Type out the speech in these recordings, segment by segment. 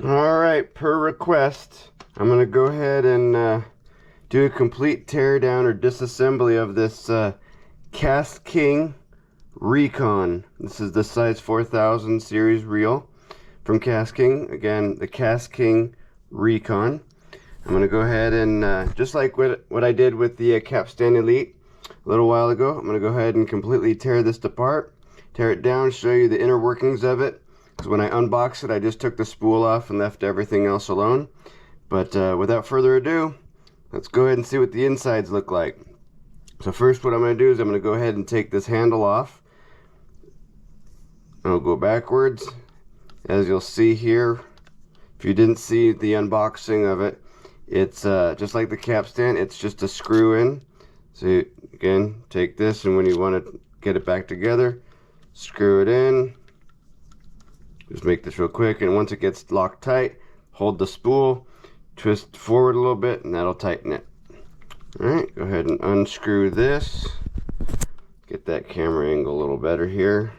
Alright, per request, I'm going to go ahead and do a complete teardown or disassembly of this KastKing ReKon. This is the size 4000 series reel from KastKing. Again, the KastKing ReKon. I'm going to go ahead and, just like what I did with the Kapstan Elite a little while ago, I'm going to go ahead and completely tear this apart, tear it down, show you the inner workings of it. Because when I unboxed it, I just took the spool off and left everything else alone. But without further ado, let's go ahead and see what the insides look like. So first what I'm going to do is I'm going to go ahead and take this handle off. I'll go backwards. As you'll see here, if you didn't see the unboxing of it, it's just like the capstan, it's just a screw in. So you, again, take this, and when you want to get it back together, screw it in. Just make this real quick, and once it gets locked tight, hold the spool, twist forward a little bit, and that'll tighten it. Alright, go ahead and unscrew this. Get that camera angle a little better here.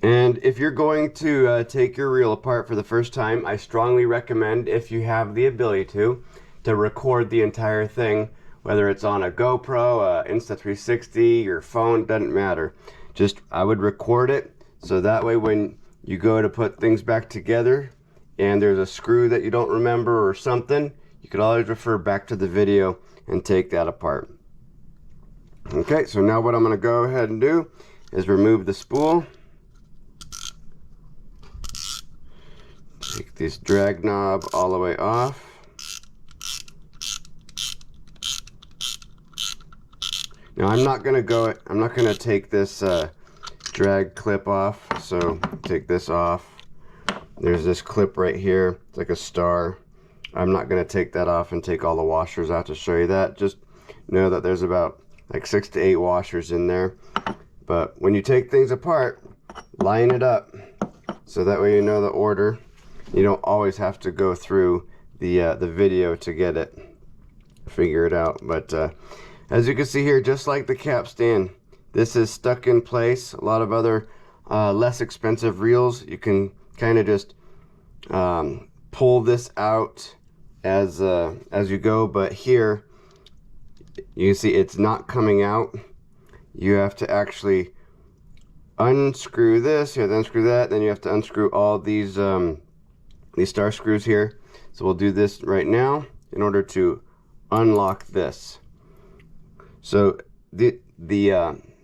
And if you're going to take your reel apart for the first time, I strongly recommend, if you have the ability to record the entire thing, whether it's on a GoPro, Insta360, your phone, doesn't matter. Just, I would record it, so that way when you go to put things back together and there's a screw that you don't remember or something, you could always refer back to the video and take that apart. Okay, so now what I'm going to go ahead and do is remove the spool. Take this drag knob all the way off. Now I'm not gonna take this drag clip off, so take this off. There's this clip right here, it's like a star. I'm not gonna take that off and take all the washers out to show you that. Just know that there's about like 6 to 8 washers in there. But when you take things apart, line it up so that way you know the order. You don't always have to go through the video to get it, figure it out. But as you can see here, just like the capstan, this is stuck in place. A lot of other less expensive reels, you can kind of just pull this out as you go. But here, you can see it's not coming out. You have to actually unscrew this, you have to unscrew that, then you have to unscrew all these star screws here. So we'll do this right now in order to unlock this. So the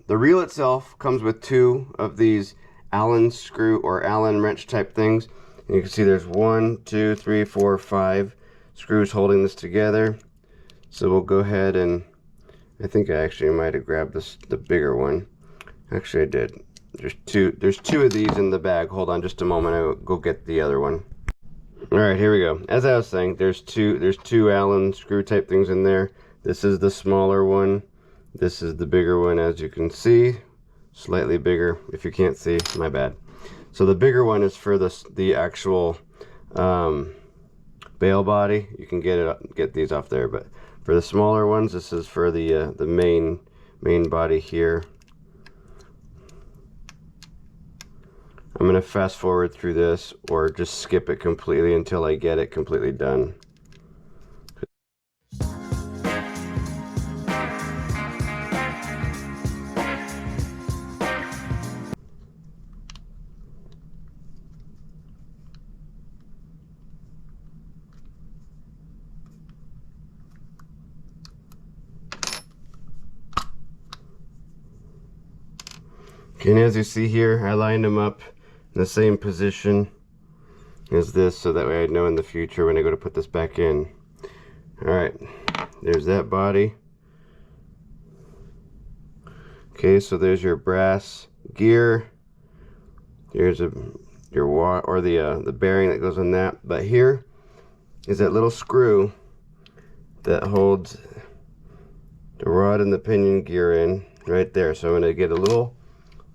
reel itself comes with 2 of these Allen screw or Allen wrench type things. And you can see there's 1, 2, 3, 4, 5 screws holding this together. So we'll go ahead and, I think I actually might have grabbed the bigger one. Actually I did. There's two of these in the bag. Hold on just a moment, I'll go get the other one. Alright, here we go. As I was saying, there's two Allen screw type things in there. This is the smaller one. This is the bigger one, as you can see. Slightly bigger. If you can't see, my bad. So the bigger one is for the actual bail body. You can get these off there, but for the smaller ones, this is for the main body here. I'm going to fast forward through this or just skip it completely until I get it completely done. Okay, and as you see here, I lined them up in the same position as this, so that way I know in the future when I go to put this back in. Alright, there's that body. Okay, so there's your brass gear. Here's the bearing that goes on that. But here is that little screw that holds the rod and the pinion gear in right there. So I'm going to get a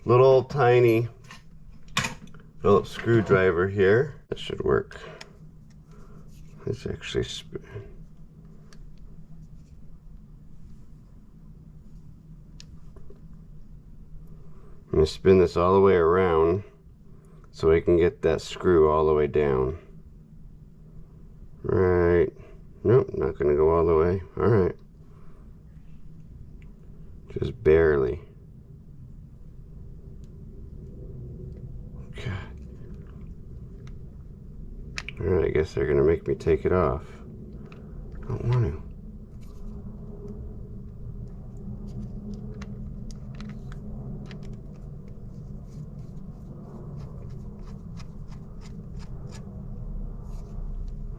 little tiny Phillips screwdriver here. That should work. It's actually I'm going to spin this all the way around so I can get that screw all the way down. Right. Nope, not going to go all the way. Alright. Just barely. God. Alright, I guess they're going to make me take it off. I don't want to.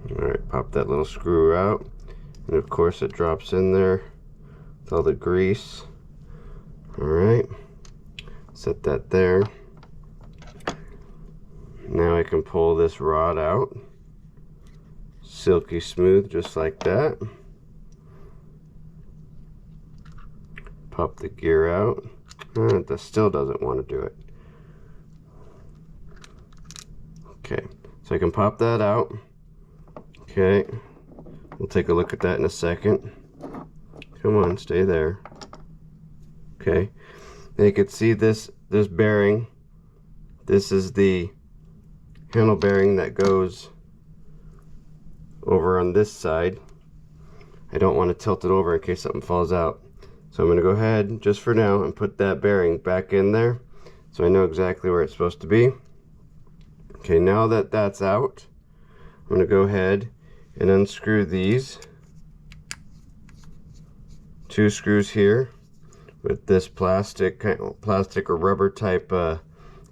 Alright, pop that little screw out, and of course it drops in there with all the grease. Alright, set that there. Now I can pull this rod out, silky smooth just like that. Pop the gear out. That still doesn't want to do it. Okay, so I can pop that out. Okay, we'll take a look at that in a second. Come on, stay there. Okay, now you can see this bearing. This is the handle bearing that goes over on this side. I don't want to tilt it over in case something falls out. So I'm going to go ahead, just for now, and put that bearing back in there so I know exactly where it's supposed to be. Okay, now that that's out, I'm going to go ahead and unscrew these two screws here with this plastic or rubber type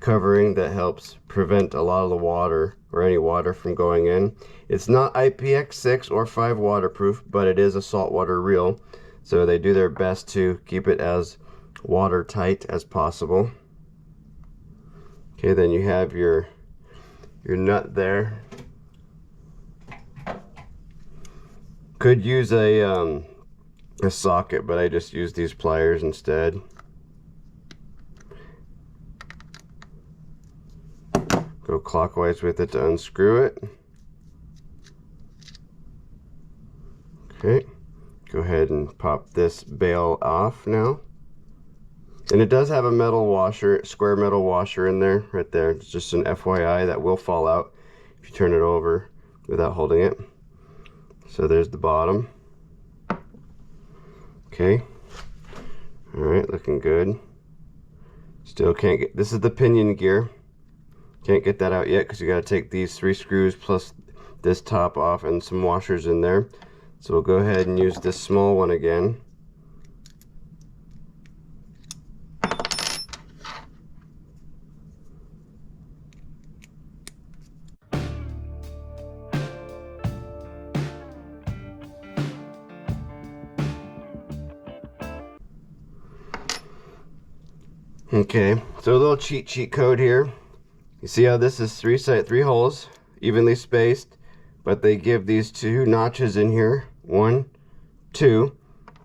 covering that helps prevent a lot of the water or any water from going in. It's not IPX6 or 5 waterproof, but it is a saltwater reel, so they do their best to keep it as watertight as possible. Okay, then you have your nut there. Could use a socket, but I just use these pliers instead. Go clockwise with it to unscrew it. Okay, go ahead and pop this bail off now. And it does have a metal washer, square metal washer in there, right there. It's just an FYI that will fall out if you turn it over without holding it. So there's the bottom. Okay. Alright, looking good. Still can't get, this is the pinion gear. Can't get that out yet because you got to take these 3 screws plus this top off and some washers in there. So we'll go ahead and use this small one again. Okay, so a little cheat code here. You see how this is 3 holes, evenly spaced, but they give these 2 notches in here, 1, 2,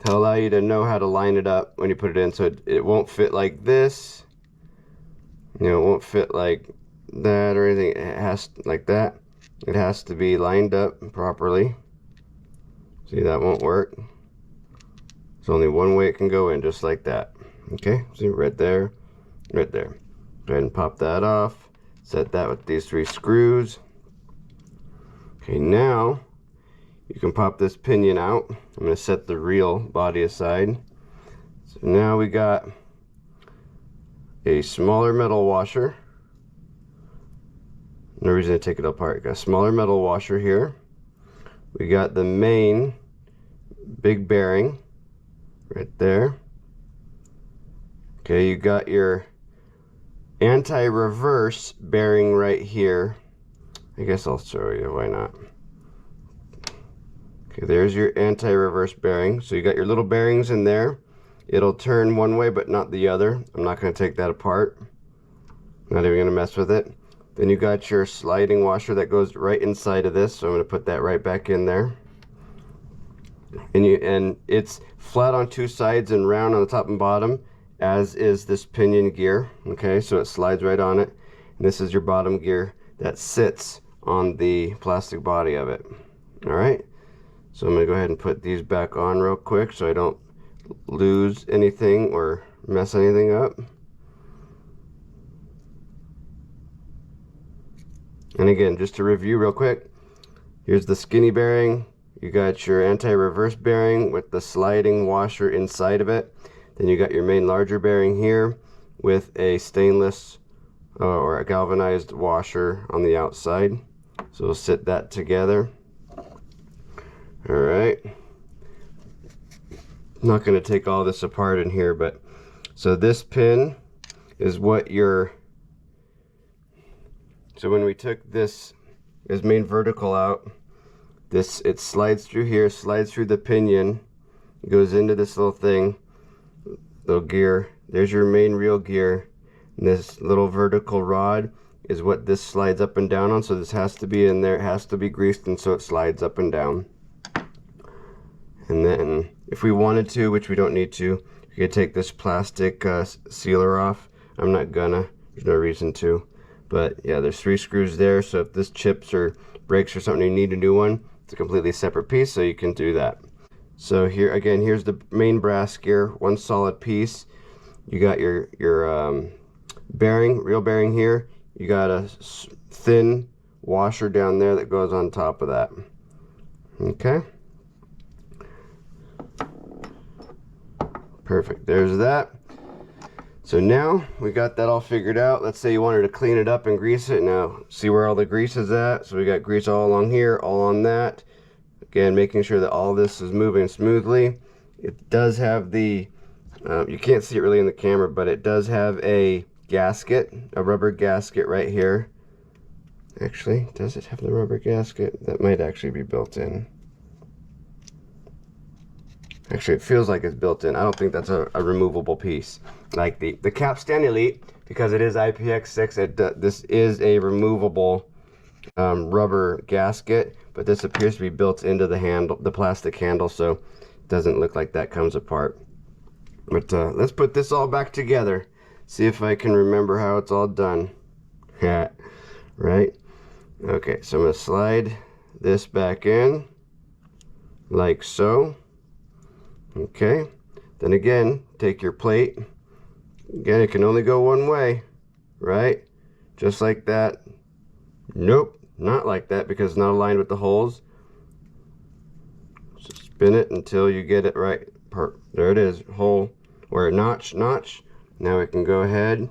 to allow you to know how to line it up when you put it in. So it won't fit like this, you know, it won't fit like that or anything. It has like that. It has to be lined up properly. See, that won't work. There's only one way it can go in, just like that. Okay, see, right there, right there. Go ahead and pop that off. Set that with these 3 screws. Okay, now you can pop this pinion out. I'm going to set the reel body aside. So now we got a smaller metal washer. No reason to take it apart. Got a smaller metal washer here. We got the main big bearing right there. Okay, you got your anti-reverse bearing right here. I guess I'll show you, why not? Okay, there's your anti-reverse bearing. So you got your little bearings in there. It'll turn one way but not the other. I'm not going to take that apart. Not even going to mess with it. Then you got your sliding washer that goes right inside of this. So I'm going to put that right back in there. And it's flat on 2 sides and round on the top and bottom, as is this pinion gear. Okay, so it slides right on it. And this is your bottom gear that sits on the plastic body of it. All right, so I'm gonna go ahead and put these back on real quick so I don't lose anything or mess anything up. And again, just to review real quick, here's the skinny bearing. You got your anti-reverse bearing with the sliding washer inside of it. Then you got your main larger bearing here with a stainless or a galvanized washer on the outside. So we'll sit that together. All right. I'm not going to take all this apart in here, but so this pin is what your, so when we took this main vertical out, this, it slides through here, slides through the pinion, goes into this little thing, little gear. There's your main reel gear, and this little vertical rod is what this slides up and down on. So this has to be in there, it has to be greased, and so it slides up and down. And then if we wanted to, which we don't need to, we could take this plastic sealer off. I'm not gonna, there's no reason to. But yeah, there's 3 screws there, so if this chips or breaks or something, you need a new one, it's a completely separate piece, so you can do that. So here, again, here's the main brass gear, one solid piece. You got your bearing, real bearing here. You got a thin washer down there that goes on top of that. Okay. Perfect, there's that. So now we got that all figured out. Let's say you wanted to clean it up and grease it. Now see where all the grease is at. So we got grease all along here, all on that. Again, making sure that all this is moving smoothly. It does have the, you can't see it really in the camera, but it does have a gasket, a rubber gasket right here. Actually, does it have the rubber gasket? That might actually be built in. Actually, it feels like it's built in. I don't think that's a removable piece. Like the Kapstan Elite, because it is IPX6, this is a removable rubber gasket, but this appears to be built into the handle, the plastic handle, so it doesn't look like that comes apart. But let's put this all back together. See if I can remember how it's all done. Yeah, right? Okay, so I'm gonna slide this back in, like so. Okay, then again, take your plate. Again, it can only go one way, right? Just like that. Nope, not like that because it's not aligned with the holes. So spin it until you get it right. There it is, hole, or notch. Now we can go ahead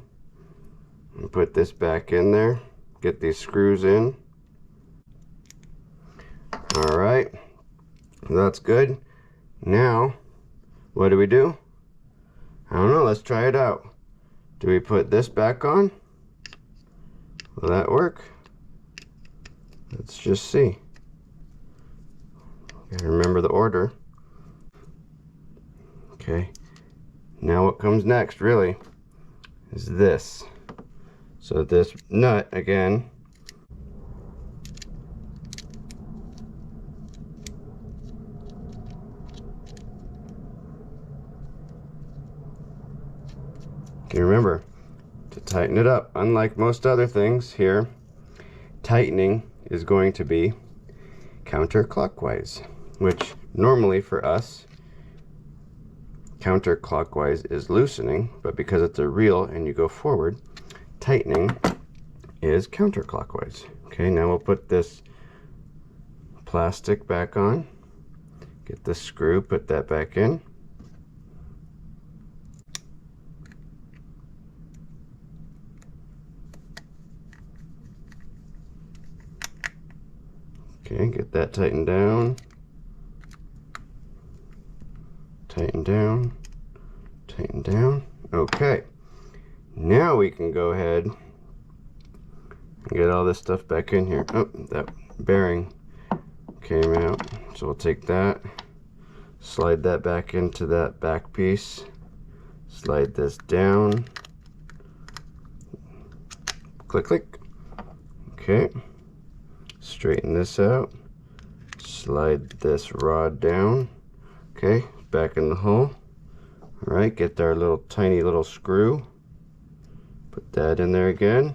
and put this back in there. Get these screws in. All right, that's good. Now, what do? I don't know, let's try it out. Do we put this back on? Will that work? Let's just see. Gotta remember the order. Okay, now what comes next really is this. So this nut, again, you remember to tighten it up. Unlike most other things here, tightening is going to be counterclockwise, which normally for us counterclockwise is loosening, but because it's a reel and you go forward, tightening is counterclockwise. Okay, now we'll put this plastic back on, get the screw, put that back in. Okay, get that tightened down, tighten down, tighten down. Okay, now we can go ahead and get all this stuff back in here. Oh, that bearing came out, so we'll take that, slide that back into that back piece, slide this down, click, click. Okay. Straighten this out, slide this rod down. Okay, back in the hole. All right, get our little tiny little screw, put that in there again.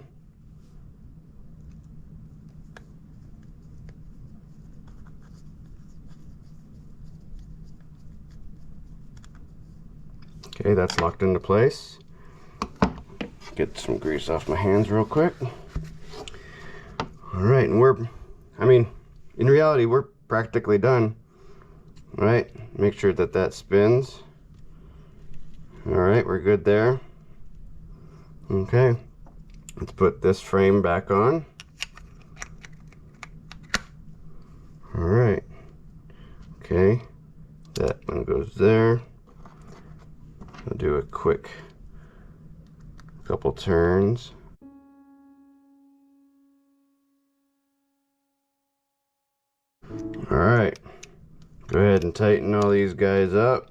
Okay, that's locked into place. Get some grease off my hands real quick. All right, and I mean, in reality, we're practically done. All right, make sure that that spins. All right, we're good there. Okay, let's put this frame back on. All right, okay, that one goes there. I'll do a quick couple turns. All right, go ahead and tighten all these guys up.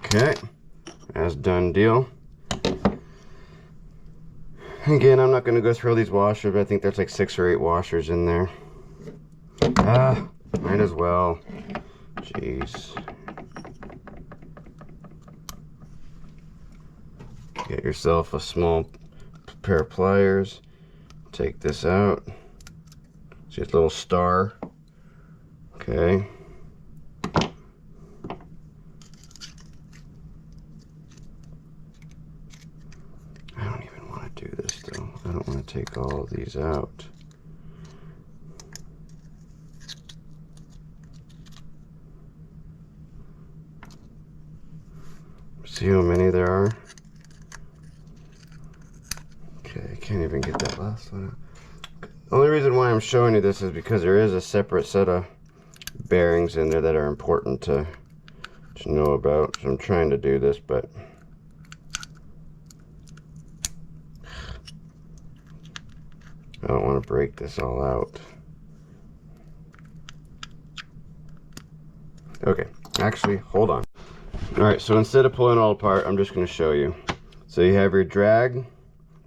Okay, that's done deal. Again, I'm not going to go through all these washers, but I think there's like 6 or 8 washers in there. Might as well. Jeez. Get yourself a small pair of pliers. Take this out. See this little star? Okay. Do this though. I don't want to take all of these out. See how many there are? Okay, I can't even get that last one out. The only reason why I'm showing you this is because there is a separate set of bearings in there that are important to know about. So I'm trying to do this, but I don't want to break this all out. Okay, actually, hold on. All right, so instead of pulling it all apart, I'm just going to show you. So you have your drag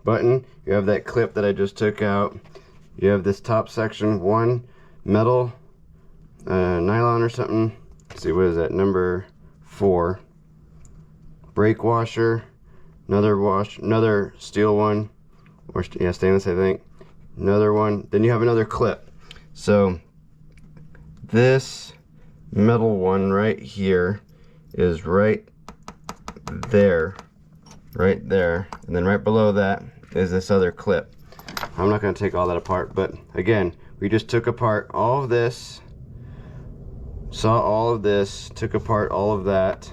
button, you have that clip that I just took out, you have this top section, one metal nylon or something. Let's see, what is that, number 4. Brake washer, another steel one, or yeah, stainless, I think. Another one, then you have another clip. So this metal one right here is right there, and then right below that is this other clip. I'm not going to take all that apart, but again, we just took apart all of this, saw all of this, took apart all of that.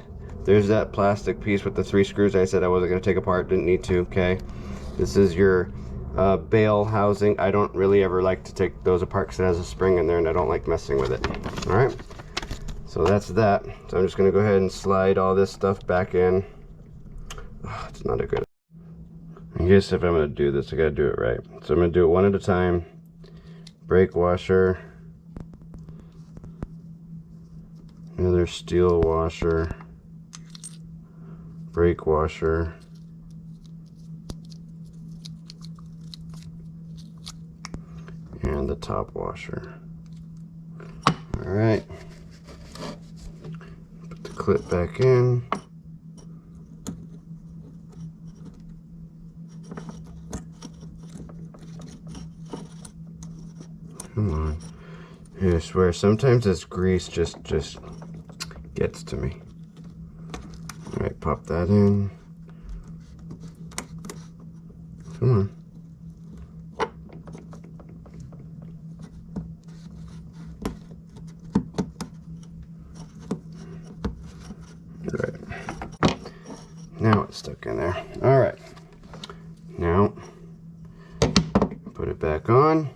There's that plastic piece with the 3 screws I said I wasn't going to take apart, didn't need to. Okay, this is your bail housing. I don't really ever like to take those apart because it has a spring in there and I don't like messing with it. All right, so that's that. So I'm just going to go ahead and slide all this stuff back in. Oh, it's not a good, I guess if I'm going to do this, I got to do it right. So I'm going to do it one at a time. Brake washer, another steel washer, brake washer, and the top washer. All right, put the clip back in. Come on. I swear, sometimes this grease just gets to me. All right, pop that in. Come on. All right. Now it's stuck in there. All right. Now, put it back on.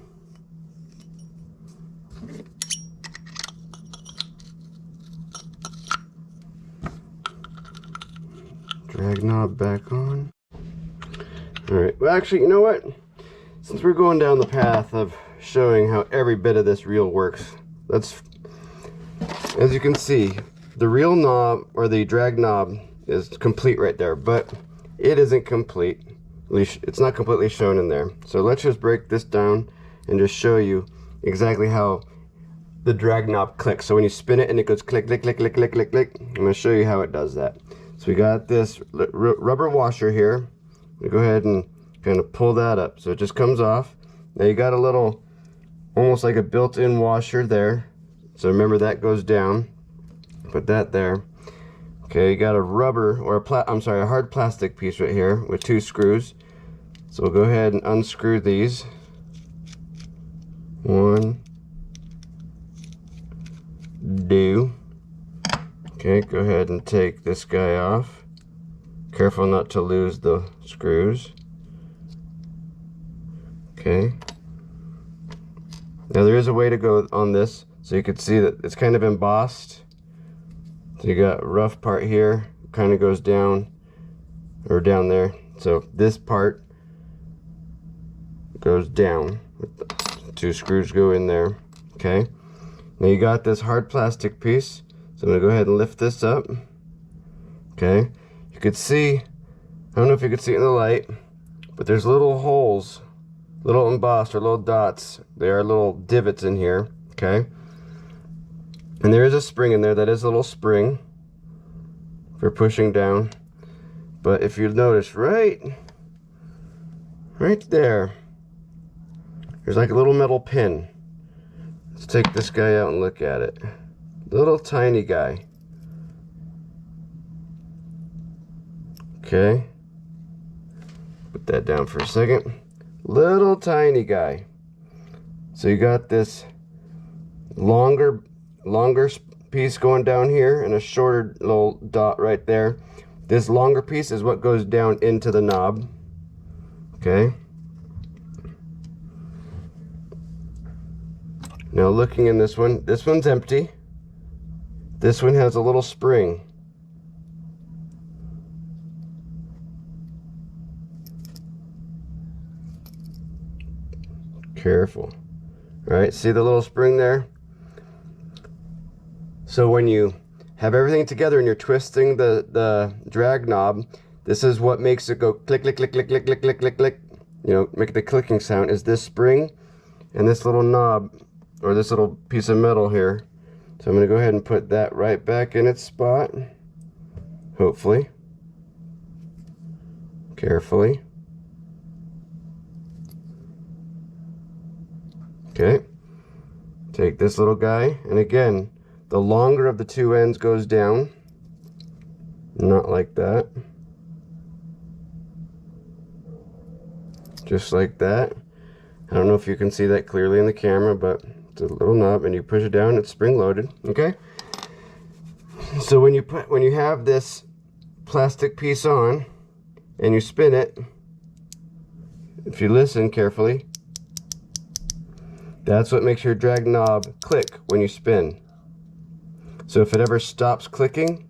Drag knob back on. All right, well actually, you know what? Since we're going down the path of showing how every bit of this reel works, let's, as you can see, the reel knob or the drag knob is complete right there, but it isn't complete. At least it's not completely shown in there. So let's just break this down and just show you exactly how the drag knob clicks. So when you spin it and it goes click, click, click, click, click, click, click, I'm gonna show you how it does that. So we got this rubber washer here. go ahead and kind of pull that up so it just comes off. Now you got a little, almost like a built-in washer there. So remember that goes down. Put that there. Okay, you got a rubber, or a hard plastic piece right here with 2 screws. So we'll go ahead and unscrew these. 1, 2. Okay, go ahead and take this guy off. Careful not to lose the screws. Okay. Now there is a way to go on this, so you can see that it's kind of embossed. So you got a rough part here, kind of goes down, or down there. So this part goes down. 2 screws go in there. Okay. Now you got this hard plastic piece. So I'm gonna go ahead and lift this up. Okay. You could see, I don't know if you could see it in the light, but there's little holes, little embossed or little dots. There are little divots in here. Okay. And there is a spring in there. That is a little spring for pushing down. But if you notice right there, there's like a little metal pin. Let's take this guy out and look at it. Little tiny guy. Okay. Put that down for a second. Little tiny guy. So you got this longer piece going down here and a shorter little dot right there. This longer piece is what goes down into the knob. Okay. Now looking in this one's empty. This one has a little spring. Careful. All right, see the little spring there? So when you have everything together and you're twisting the drag knob, this is what makes it go click, click, click, click, click, click, click, click, click. You know, make the clicking sound is this spring and this little knob, or this little piece of metal here. So I'm going to go ahead and put that right back in its spot. Hopefully. Carefully. Okay. Take this little guy, and again, the longer of the 2 ends goes down. Not like that. Just like that. I don't know if you can see that clearly in the camera, but it's a little knob, and you push it down, it's spring loaded. Okay. So when you have this plastic piece on and you spin it, if you listen carefully, that's what makes your drag knob click when you spin. So if it ever stops clicking,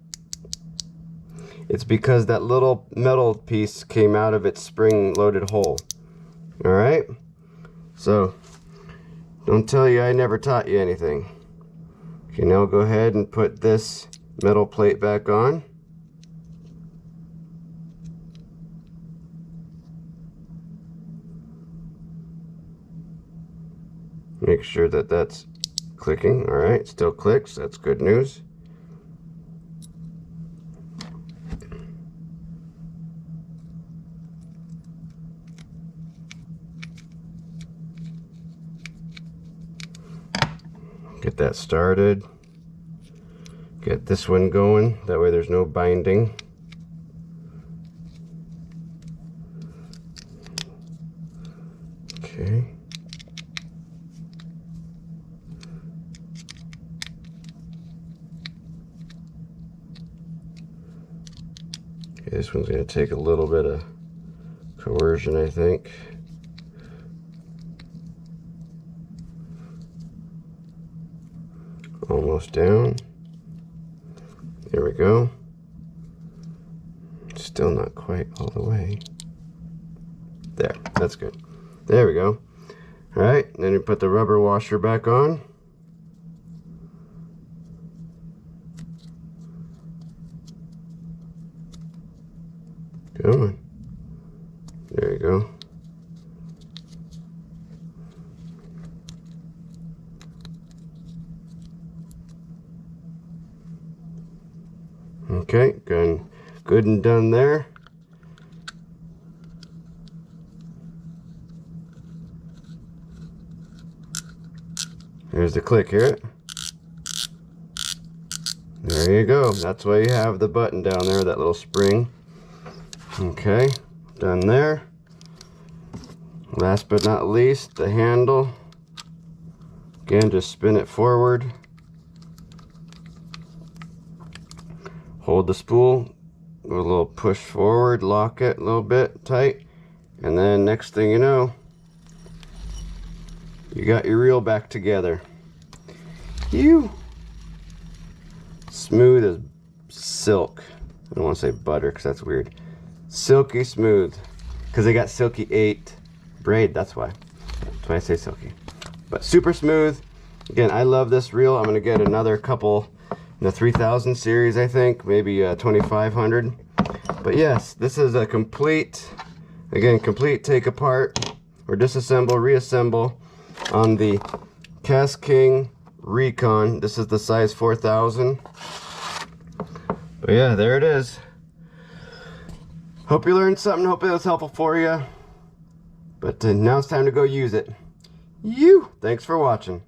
it's because that little metal piece came out of its spring loaded hole. All right. So don't tell you I never taught you anything. Okay, now go ahead and put this metal plate back on. Make sure that that's clicking. All right, still clicks. That's good news. Get that started. Get this one going. That way there's no binding. Okay. Okay, this one's going to take a little bit of coercion, I think. Almost down. There we go. Still not quite all the way. There, that's good. There we go. All right, then you put the rubber washer back on. Come on. There you go. Okay, good and done there. There's the click, hear it? There you go. That's why you have the button down there, that little spring. Okay, done there. Last but not least, the handle. Again, just spin it forward. Hold the spool, with a little push forward, lock it a little bit tight, and then next thing you know, you got your reel back together. Smooth as silk. I don't want to say butter because that's weird. Silky smooth, because they got silky 8 braid, that's why I say silky. But super smooth. Again, I love this reel. I'm going to get another couple in the 3000 series, I think, maybe 2500. But yes, this is a complete take apart or disassemble, reassemble on the KastKing ReKon. This is the size 4000. But yeah, there it is. Hope you learned something. Hope it was helpful for you. But now it's time to go use it. Thanks for watching.